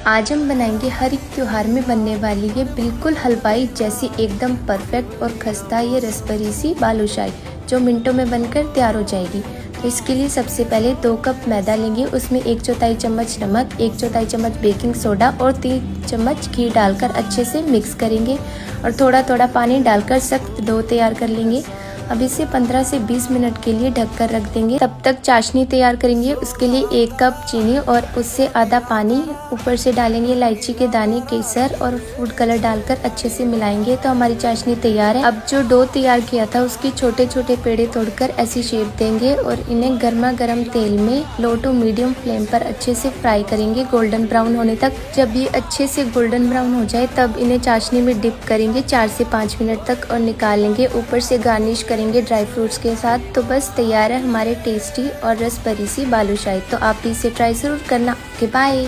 आज हम बनाएंगे हर एक त्योहार में बनने वाली ये बिल्कुल हलवाई जैसी एकदम परफेक्ट और खस्ता ये रसभरी सी बालूशाही जो मिनटों में बनकर तैयार हो जाएगी। तो इसके लिए सबसे पहले 2 कप मैदा लेंगे, उसमें 1/4 चम्मच नमक, 1/4 चम्मच बेकिंग सोडा और 3 चम्मच घी डालकर अच्छे से मिक्स करेंगे और थोड़ा थोड़ा पानी डालकर सख्त डो तैयार कर लेंगे। अब इसे 15 से 20 मिनट के लिए ढककर रख देंगे। तब तक चाशनी तैयार करेंगे। उसके लिए 1 कप चीनी और उससे आधा पानी, ऊपर से डालेंगे इलायची के दाने, केसर और फूड कलर डालकर अच्छे से मिलाएंगे तो हमारी चाशनी तैयार है। अब जो डो तैयार किया था उसके छोटे छोटे पेड़े तोड़कर ऐसी शेप देंगे और इन्हें गर्मा गर्म तेल में लो टू मीडियम फ्लेम पर अच्छे से फ्राई करेंगे गोल्डन ब्राउन होने तक। जब ये अच्छे से गोल्डन ब्राउन हो जाए तब इन्हें चाशनी में डिप करेंगे 4 से 5 मिनट तक और निकाल लेंगे। ऊपर से गार्निश करेंगे ड्राई फ्रूट्स के साथ। तो बस तैयार है हमारे टेस्टी और रसभरी सी बालूशाही। तो आप भी इसे ट्राई जरूर करना। Okay bye.